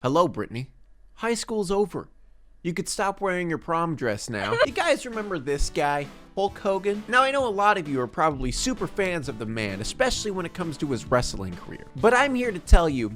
Hello, Brittany. High school's over. You could stop wearing your prom dress now. You guys remember this guy, Hulk Hogan? Now, I know a lot of you are probably super fans of the man, especially when it comes to his wrestling career. But I'm here to tell you,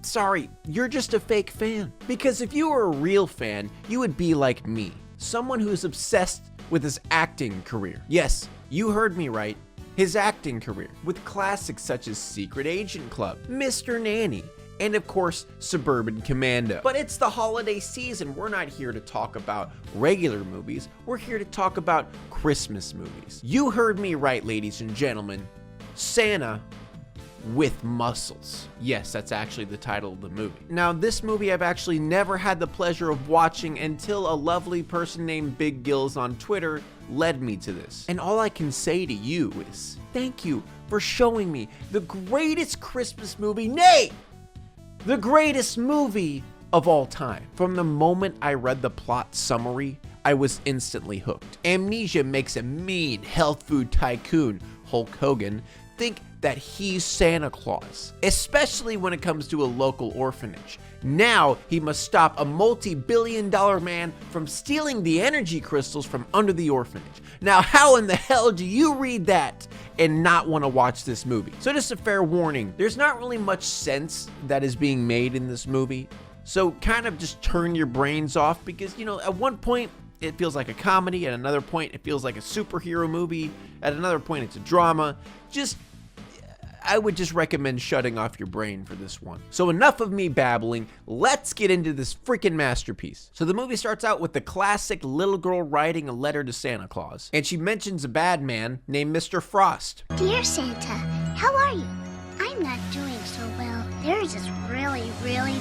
sorry, you're just a fake fan. Because if you were a real fan, you would be like me, someone who's obsessed with his acting career. Yes, you heard me right. His acting career, with classics such as Secret Agent Club, Mr. Nanny, and of course, Suburban Commando. But it's the holiday season. We're not here to talk about regular movies. We're here to talk about Christmas movies. You heard me right, ladies and gentlemen. Santa with muscles. Yes, that's actually the title of the movie. Now, this movie I've actually never had the pleasure of watching until a lovely person named Big Gills on Twitter led me to this. And all I can say to you is, thank you for showing me the greatest Christmas movie, nay, the greatest movie of all time. From the moment I read the plot summary, I was instantly hooked. Amnesia makes a mean health food tycoon, Hulk Hogan, think that he's Santa Claus, especially when it comes to a local orphanage. Now he must stop a multi-billion-dollar man from stealing the energy crystals from under the orphanage. Now, how in the hell do you read that and not want to watch this movie? So just a fair warning, there's not really much sense that is being made in this movie. So kind of just turn your brains off because, you know, at one point it feels like a comedy, at another point it feels like a superhero movie, at another point it's a drama. I would just recommend shutting off your brain for this one. So enough of me babbling, let's get into this freaking masterpiece. So the movie starts out with the classic little girl writing a letter to Santa Claus, and she mentions a bad man named Mr. Frost. Dear Santa, how are you? I'm not doing so well. There's this really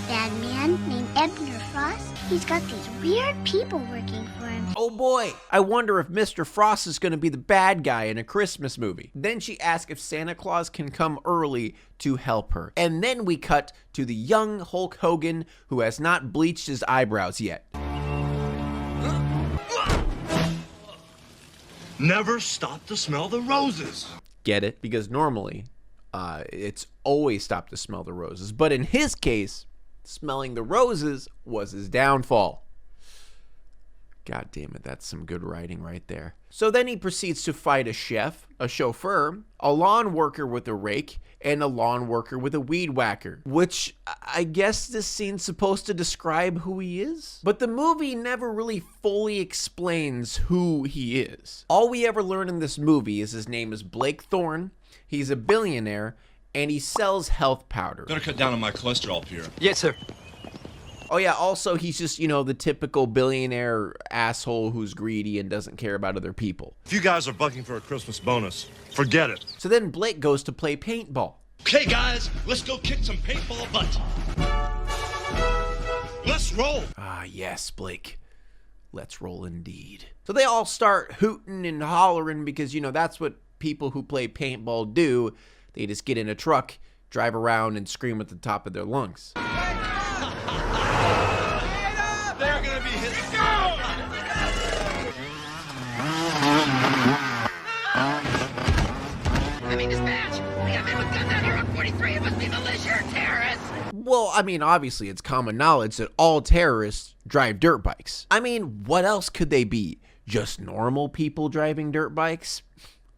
bad man named Ebner Frost. He's got these weird people working for him. Oh boy, I wonder if Mr. Frost is going to be the bad guy in a Christmas movie. Then she asks if Santa Claus can come early to help her. And then we cut to the young Hulk Hogan who has not bleached his eyebrows yet. Never stop to smell the roses. Get it? Because normally, it's always stop to smell the roses. But in his case, smelling the roses was his downfall. God damn it, that's some good writing right there. So then he proceeds to fight a chef, a chauffeur, a lawn worker with a rake, and a lawn worker with a weed whacker, which I guess this scene's supposed to describe who he is? But the movie never really fully explains who he is. All we ever learn in this movie is his name is Blake Thorne, he's a billionaire, and he sells health powder. Better cut down on my cholesterol, Pierre. Yes, sir. Oh yeah, also he's just, you know, the typical billionaire asshole who's greedy and doesn't care about other people. If you guys are bucking for a Christmas bonus, forget it. So then Blake goes to play paintball. Okay, guys, let's go kick some paintball butt. Let's roll. Ah, yes, Blake. Let's roll indeed. So they all start hooting and hollering because, you know, that's what people who play paintball do. They just get in a truck, drive around, and scream at the top of their lungs. They're gonna be hit. I mean, dispatch! We got men with guns out here on 43. It must be militia or terrorists! Well, I mean, obviously it's common knowledge that all terrorists drive dirt bikes. I mean, what else could they be? Just normal people driving dirt bikes?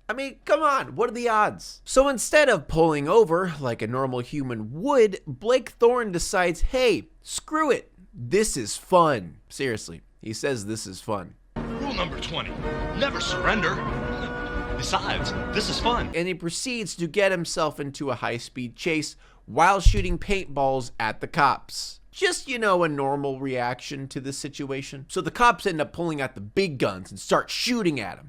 I mean, come on, what are the odds? So instead of pulling over like a normal human would, Blake Thorne decides, hey, screw it. This is fun. Seriously, he says this is fun. Rule number 20, never surrender. Besides, this is fun. And he proceeds to get himself into a high-speed chase while shooting paintballs at the cops. Just, you know, a normal reaction to the situation. So the cops end up pulling out the big guns and start shooting at him.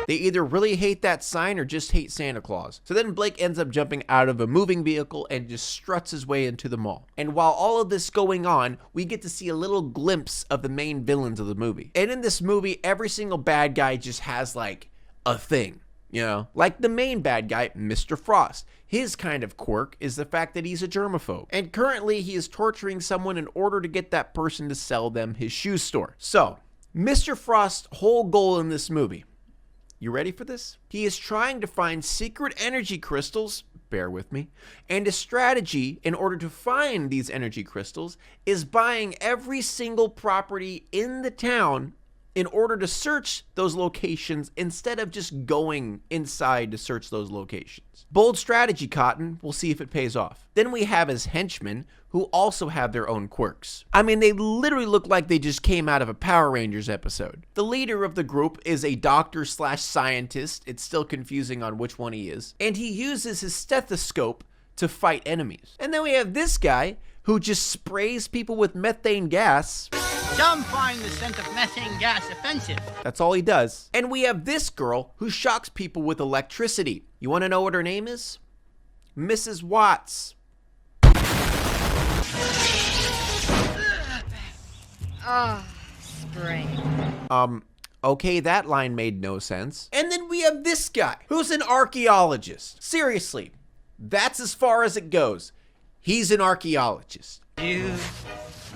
They either really hate that sign or just hate Santa Claus. So then Blake ends up jumping out of a moving vehicle and just struts his way into the mall. And while all of this is going on, we get to see a little glimpse of the main villains of the movie. And in this movie, every single bad guy just has like a thing, you know? Like the main bad guy, Mr. Frost. His kind of quirk is the fact that he's a germaphobe. And currently he is torturing someone in order to get that person to sell them his shoe store. So, Mr. Frost's whole goal in this movie, you ready for this? He is trying to find secret energy crystals bear with me. And his strategy in order to find these energy crystals is buying every single property in the town in order to search those locations instead of just going inside to search those locations. Bold strategy, Cotton. We'll see if it pays off. Then we have his henchmen, who also have their own quirks. I mean, they literally look like they just came out of a Power Rangers episode. The leader of the group is a doctor/scientist. It's still confusing on which one he is. And he uses his stethoscope to fight enemies. And then we have this guy who just sprays people with methane gas. Some find the scent of methane gas offensive. That's all he does. And we have this girl who shocks people with electricity. You want to know what her name is? Mrs. Watts. Spring. Okay, that line made no sense. And then we have this guy, who's an archaeologist. Seriously, that's as far as it goes. He's an archaeologist. You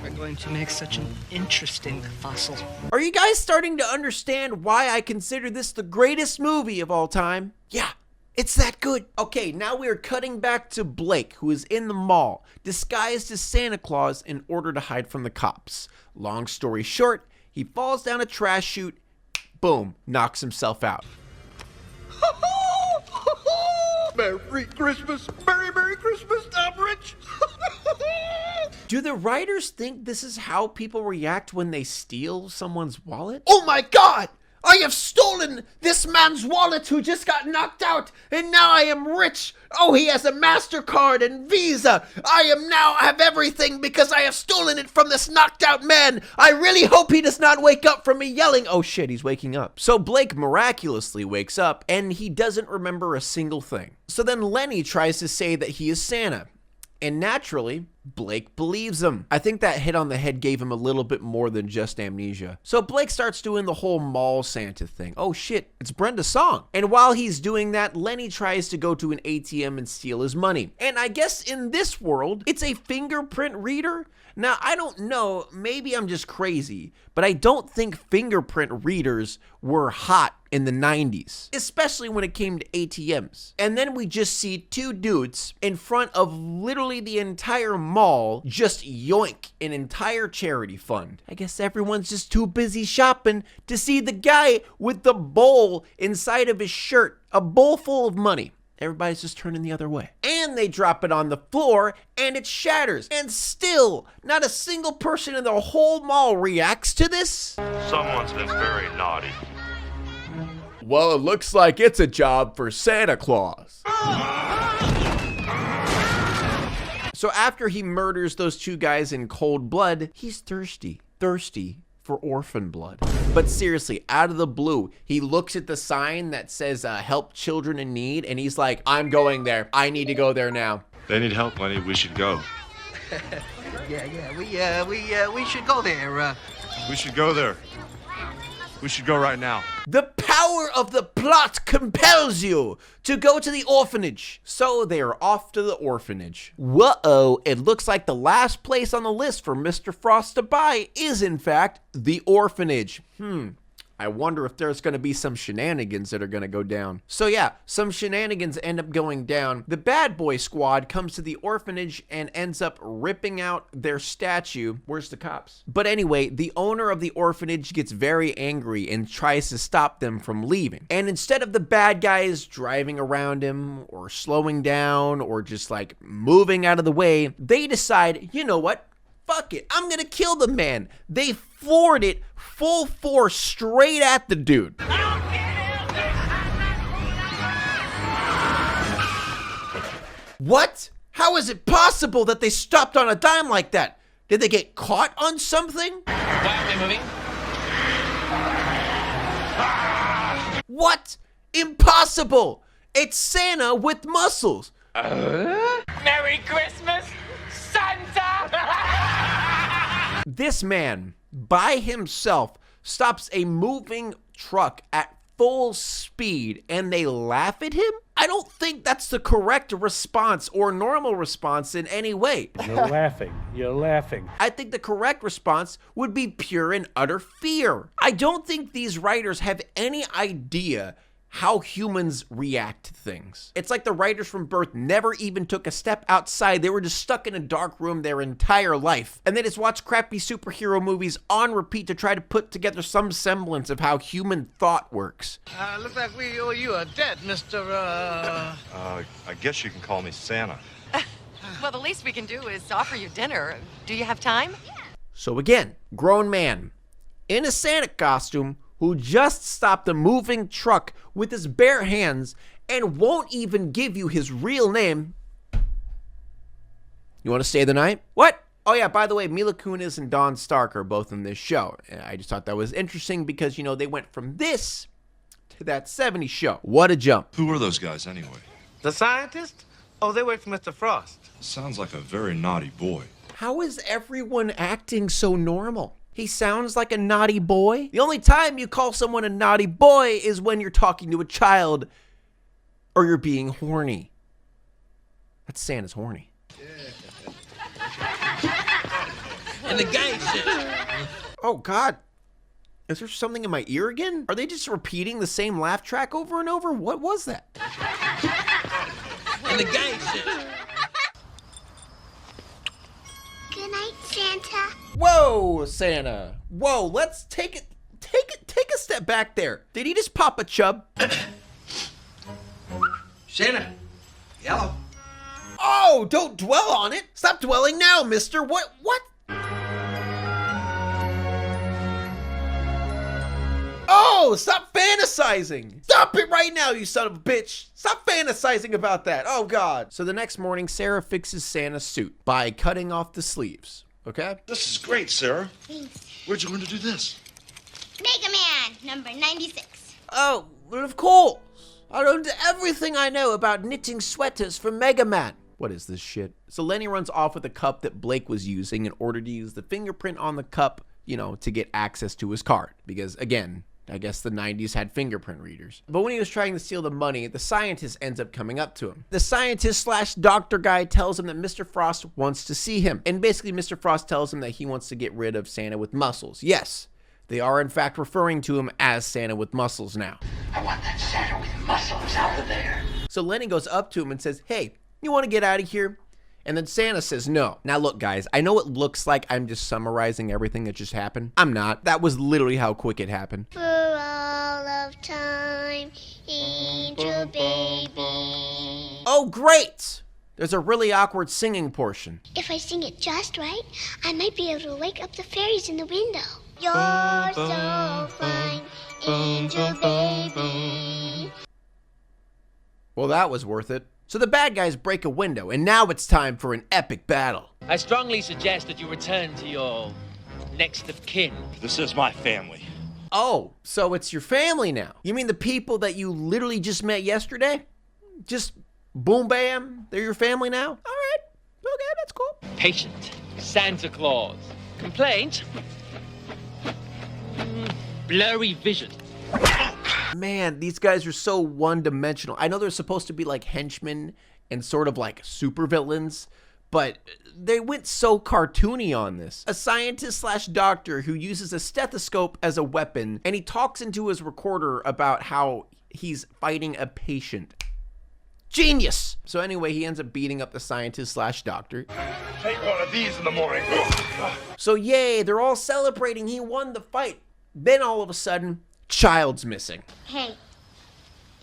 are going to make such an interesting fossil. Are you guys starting to understand why I consider this the greatest movie of all time? Yeah, it's that good. Okay, now we are cutting back to Blake, who is in the mall, disguised as Santa Claus in order to hide from the cops. Long story short, he falls down a trash chute, boom, knocks himself out. Merry Christmas! Merry Christmas, I'm rich! Do the writers think this is how people react when they steal someone's wallet? Oh my God! I have stolen this man's wallet who just got knocked out, and now I am rich. Oh, he has a MasterCard and Visa. I have everything because I have stolen it from this knocked out man. I really hope he does not wake up from me yelling. Oh shit, he's waking up. So Blake miraculously wakes up and he doesn't remember a single thing. So then Lenny tries to say that he is Santa. And naturally, Blake believes him. I think that hit on the head gave him a little bit more than just amnesia. So Blake starts doing the whole mall Santa thing. Oh shit, it's Brenda's song. And while he's doing that, Lenny tries to go to an ATM and steal his money. And I guess in this world, it's a fingerprint reader. Now, I don't know, maybe I'm just crazy, but I don't think fingerprint readers were hot in the 90s, especially when it came to ATMs. And then we just see two dudes in front of literally the entire mall just yoink an entire charity fund. I guess everyone's just too busy shopping to see the guy with the bowl inside of his shirt, a bowl full of money. Everybody's just turning the other way. And they drop it on the floor and it shatters. And still, not a single person in the whole mall reacts to this. Someone's been very naughty. Well, it looks like it's a job for Santa Claus. So after he murders those two guys in cold blood, he's thirsty for orphan blood. But seriously, out of the blue, he looks at the sign that says help children in need, and he's like, I'm going there. I need to go there now. They need help, Lenny. We should go. We should go there. We should go there. We should go right now. The power of the plot compels you to go to the orphanage. So they are off to the orphanage. Whoa, it looks like the last place on the list for Mr. Frost to buy is in fact the orphanage. I wonder if there's going to be some shenanigans that are going to go down. So yeah, some shenanigans end up going down. The bad boy squad comes to the orphanage and ends up ripping out their statue. Where's the cops? But anyway, the owner of the orphanage gets very angry and tries to stop them from leaving. And instead of the bad guys driving around him or slowing down or just like moving out of the way, they decide, you know what? Fuck it, I'm gonna kill the man. They floored it full force straight at the dude. What? How is it possible that they stopped on a dime like that? Did they get caught on something? Wildly moving. What? Impossible! It's Santa with muscles. Merry Christmas, Santa! This man, by himself, stops a moving truck at full speed and they laugh at him? I don't think that's the correct response or normal response in any way. You're laughing. I think the correct response would be pure and utter fear. I don't think these writers have any idea how humans react to things. It's like the writers from Birth never even took a step outside. They were just stuck in a dark room their entire life. And they just watched crappy superhero movies on repeat to try to put together some semblance of how human thought works. Looks like we owe you a debt, Mr. I guess you can call me Santa. Well, the least we can do is offer you dinner. Do you have time? So again, grown man in a Santa costume who just stopped a moving truck with his bare hands and won't even give you his real name. You want to stay the night? What? Oh yeah, by the way, Mila Kunis and Dawn Stark are both in this show. I just thought that was interesting because, you know, they went from this to that 70s show. What a jump. Who are those guys anyway? The scientist? Oh, they work for Mr. Frost. Sounds like a very naughty boy. How is everyone acting so normal? He sounds like a naughty boy. The only time you call someone a naughty boy is when you're talking to a child or you're being horny. That's Santa's horny. And the guy said, Oh God, is there something in my ear again? Are they just repeating the same laugh track over and over? What was that? and the guy said, Good night, Santa. Whoa, Santa. Whoa, let's take a step back there. Did he just pop a chub? Santa, yellow. Oh, don't dwell on it. Stop dwelling now, mister. What? Oh, stop fantasizing. Stop it right now, you son of a bitch. Stop fantasizing about that. Oh, God. So the next morning, Sarah fixes Santa's suit by cutting off the sleeves. Okay? This is great, Sarah. Where'd you learn to do this? Mega Man, number 96. Oh, well, of course. I learned everything I know about knitting sweaters from Mega Man. What is this shit? So Lenny runs off with a cup that Blake was using in order to use the fingerprint on the cup, you know, to get access to his card. Because, again, I guess the 90s had fingerprint readers. But when he was trying to steal the money, the scientist ends up coming up to him. The scientist/doctor guy tells him that Mr. Frost wants to see him. And basically, Mr. Frost tells him that he wants to get rid of Santa with muscles. Yes, they are in fact referring to him as Santa with muscles now. I want that Santa with muscles out of there. So Lenny goes up to him and says, hey, you want to get out of here? And then Santa says no. Now look, guys, I know it looks like I'm just summarizing everything that just happened. I'm not. That was literally how quick it happened. For all of time, angel baby. Oh, great! There's a really awkward singing portion. If I sing it just right, I might be able to wake up the fairies in the window. You're so fine, angel baby. Well, that was worth it. So the bad guys break a window, and now it's time for an epic battle. I strongly suggest that you return to your next of kin. This is my family. Oh, so it's your family now. You mean the people that you literally just met yesterday? Just boom bam, they're your family now? All right, okay, that's cool. Patient. Santa Claus. Complaint? Blurry vision. Man, these guys are so one-dimensional. I know they're supposed to be like henchmen and sort of like supervillains, but they went so cartoony on this. A scientist/doctor who uses a stethoscope as a weapon, and he talks into his recorder about how he's fighting a patient. Genius! So anyway, he ends up beating up the scientist/doctor. Take one of these in the morning. So yay, they're all celebrating he won the fight. Then all of a sudden, child's missing. Hey,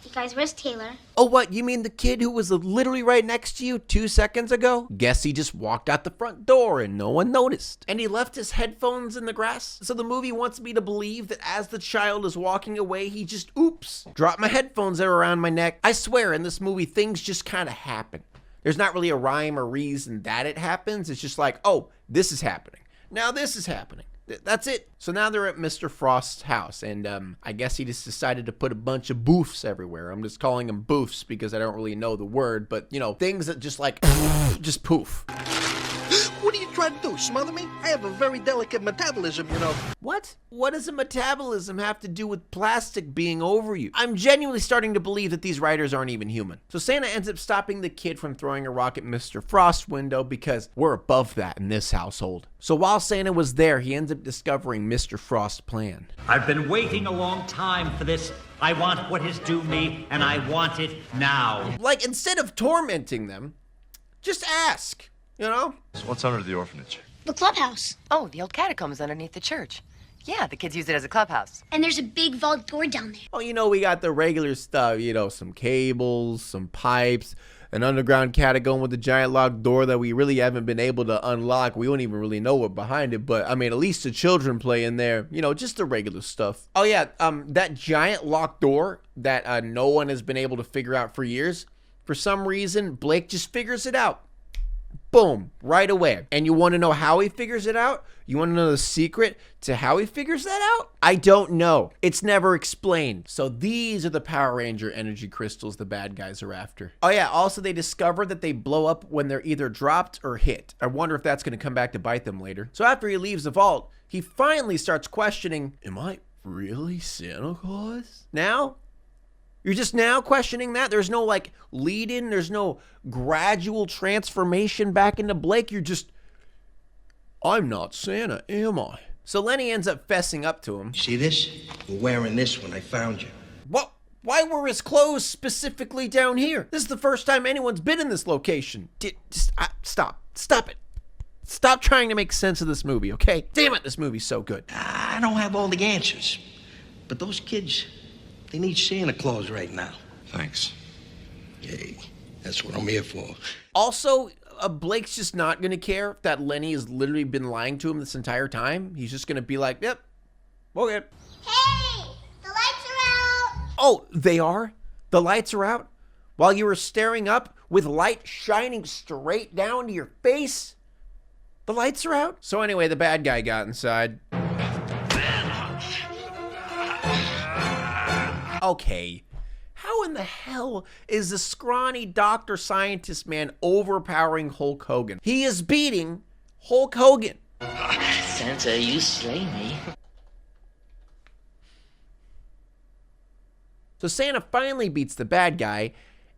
you guys, where's Taylor? Oh, what? You mean the kid who was literally right next to you 2 seconds ago? Guess he just walked out the front door and no one noticed. And he left his headphones in the grass? So the movie wants me to believe that as the child is walking away, he just, oops, dropped my headphones that are around my neck. I swear, in this movie, things just kind of happen. There's not really a rhyme or reason that it happens. It's just like, oh, this is happening. Now this is happening. That's it. So now they're at Mr. Frost's house, and I guess he just decided to put a bunch of boofs everywhere. I'm just calling them boofs because I don't really know the word, but, you know, things that just like, just poof. What are you trying to do, smother me? I have a very delicate metabolism, you know. What? What does a metabolism have to do with plastic being over you? I'm genuinely starting to believe that these writers aren't even human. So Santa ends up stopping the kid from throwing a rock at Mr. Frost's window because we're above that in this household. So while Santa was there, he ends up discovering Mr. Frost's plan. I've been waiting a long time for this. I want what is due me, and I want it now. Like, instead of tormenting them, just ask, you know? So what's under the orphanage? The clubhouse. Oh, the old catacombs underneath the church. Yeah, the kids use it as a clubhouse. And there's a big vault door down there. Oh, you know, we got the regular stuff, you know, some cables, some pipes, an underground catacomb with a giant locked door that we really haven't been able to unlock. We don't even really know what behind it, but I mean, at least the children play in there, you know, just the regular stuff. Oh yeah, that giant locked door that no one has been able to figure out for years, for some reason, Blake just figures it out. Boom, right away. And you want to know how he figures it out? You want to know the secret to how he figures that out? I don't know. It's never explained. So these are the Power Ranger energy crystals the bad guys are after. Oh yeah, also they discover that they blow up when they're either dropped or hit. I wonder if that's going to come back to bite them later. So after he leaves the vault, he finally starts questioning, am I really Santa Claus now? You're just now questioning that? There's no like lead in, there's no gradual transformation back into Blake. You're just, I'm not Santa, am I? So Lenny ends up fessing up to him. See this? You're wearing this when I found you. What? Why were his clothes specifically down here? This is the first time anyone's been in this location. Stop it. Stop trying to make sense of this movie, okay? Damn it, this movie's so good. I don't have all the answers, but those kids, they need Santa Claus right now. Thanks. Hey, that's what I'm here for. Also, Blake's just not going to care that Lenny has literally been lying to him this entire time. He's just going to be like, yep, okay. Hey, the lights are out. Oh, they are? The lights are out? While you were staring up with light shining straight down to your face? The lights are out? So anyway, the bad guy got inside. Okay, how in the hell is the scrawny doctor scientist man overpowering Hulk Hogan? He is beating Hulk Hogan. Santa, you slay me. So Santa finally beats the bad guy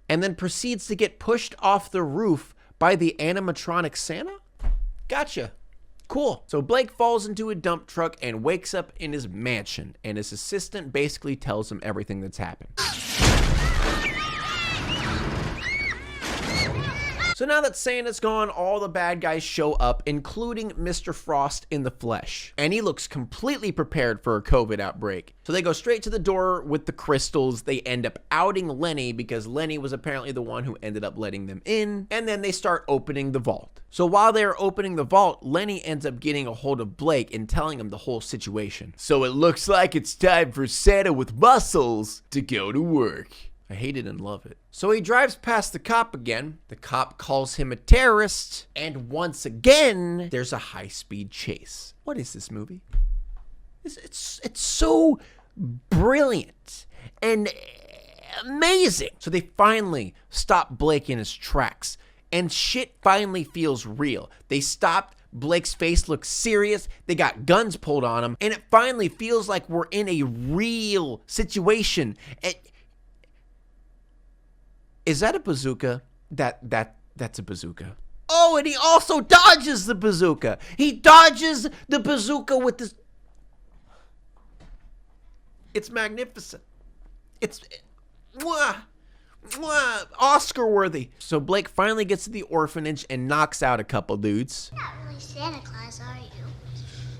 and then proceeds to get pushed off the roof by the animatronic Santa? Gotcha. Cool. So Blake falls into a dump truck and wakes up in his mansion, and his assistant basically tells him everything that's happened. So now that Santa's gone, all the bad guys show up, including Mr. Frost in the flesh. And he looks completely prepared for a COVID outbreak. So they go straight to the door with the crystals. They end up outing Lenny because Lenny was apparently the one who ended up letting them in. And then they start opening the vault. So while they're opening the vault, Lenny ends up getting a hold of Blake and telling him the whole situation. So it looks like it's time for Santa with muscles to go to work. I hate it and love it. So he drives past the cop again. The cop calls him a terrorist. And once again, there's a high-speed chase. What is this movie? It's so brilliant and amazing. So they finally stop Blake in his tracks. And shit finally feels real. They stopped. Blake's face looks serious. They got guns pulled on him. And it finally feels like we're in a real situation. Is that a bazooka? That's a bazooka. Oh, and he also dodges the bazooka. He dodges the bazooka with this. It's magnificent. It's Oscar worthy. So Blake finally gets to the orphanage and knocks out a couple dudes. You're not really Santa Claus, are you?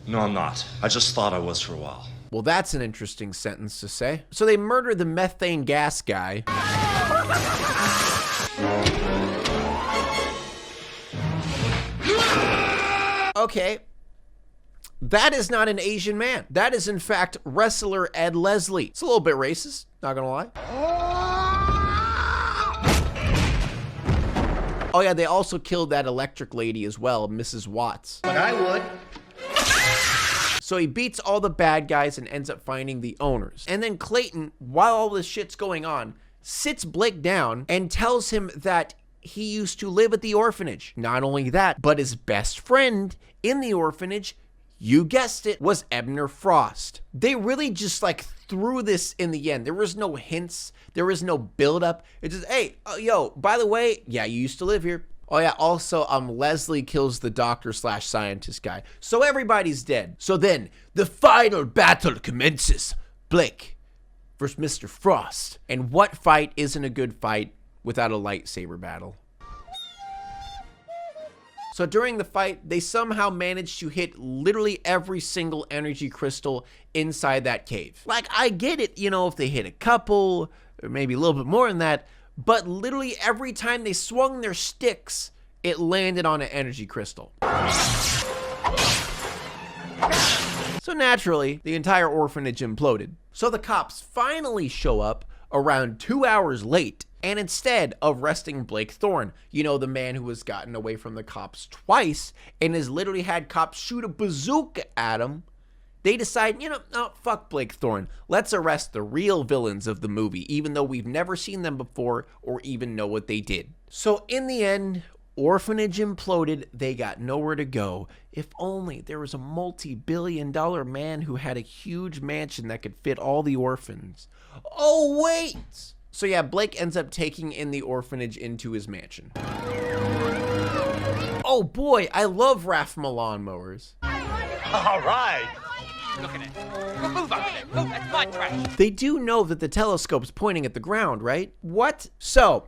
No, I'm not. I just thought I was for a while. Well, that's an interesting sentence to say. So they murder the methane gas guy. Okay. That is not an Asian man. That is, in fact, wrestler Ed Leslie. It's a little bit racist, not gonna lie. Oh yeah, they also killed that electric lady as well, Mrs. Watts. But I would. So he beats all the bad guys and ends up finding the owners. And then Clayton, while all this shit's going on, sits Blake down and tells him that he used to live at the orphanage. Not only that, but his best friend in the orphanage, you guessed it, was Ebner Frost. They really just like threw this in the end. There was no hints. There was no build-up. It's just, hey, yo, by the way, yeah, you used to live here. Oh yeah, also, Leslie kills the doctor/scientist guy. So everybody's dead. So then, the final battle commences. Blake versus Mr. Frost. And what fight isn't a good fight without a lightsaber battle? So during the fight, they somehow managed to hit literally every single energy crystal inside that cave. Like, I get it, you know, if they hit a couple, or maybe a little bit more than that, but literally every time they swung their sticks, it landed on an energy crystal. So naturally, the entire orphanage imploded. So the cops finally show up around 2 hours late, and instead of arresting Blake Thorne, you know, the man who has gotten away from the cops twice and has literally had cops shoot a bazooka at him, they decide, you know, no, fuck Blake Thorne. Let's arrest the real villains of the movie, even though we've never seen them before or even know what they did. So in the end, Orphanage imploded. They got nowhere to go. If only there was a multi-billion-dollar man who had a huge mansion that could fit all the orphans. Oh, wait! So yeah, Blake ends up taking in the orphanage into his mansion. Oh boy, I love Raffma lawnmowers. All right. Look at it. Move over there. Move, that's my trash. They do know that the telescope's pointing at the ground, right? What? So,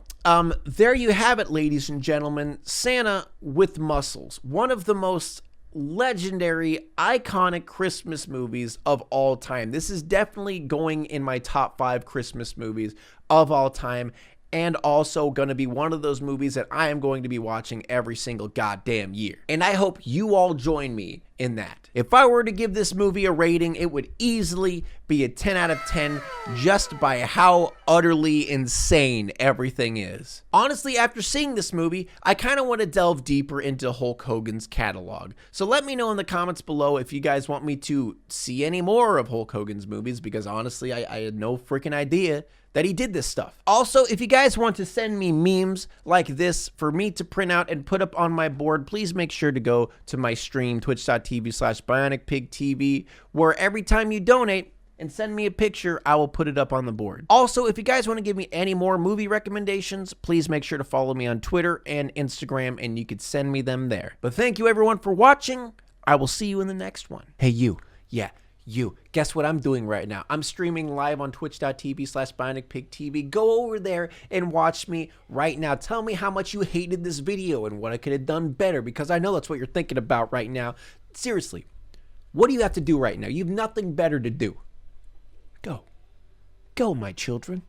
there you have it, ladies and gentlemen. Santa with muscles. One of the most legendary, iconic Christmas movies of all time. This is definitely going in my top 5 Christmas movies of all time, and also going to be one of those movies that I am going to be watching every single goddamn year. And I hope you all join me in that. If I were to give this movie a rating, it would easily be a 10 out of 10 just by how utterly insane everything is. Honestly, after seeing this movie, I kind of want to delve deeper into Hulk Hogan's catalog. So let me know in the comments below if you guys want me to see any more of Hulk Hogan's movies, because honestly, I had no freaking idea that he did this stuff. Also, if you guys want to send me memes like this for me to print out and put up on my board, please make sure to go to my stream, twitch.tv/BionicPigTV, where every time you donate and send me a picture, I will put it up on the board. Also, if you guys want to give me any more movie recommendations, please make sure to follow me on Twitter and Instagram, and you could send me them there. But thank you everyone for watching. I will see you in the next one. Hey, you. Yeah. You, guess what I'm doing right now? I'm streaming live on twitch.tv/BionicPigTV. Go over there and watch me right now. Tell me how much you hated this video and what I could have done better, because I know that's what you're thinking about right now. Seriously, what do you have to do right now? You have nothing better to do. Go. Go, my children.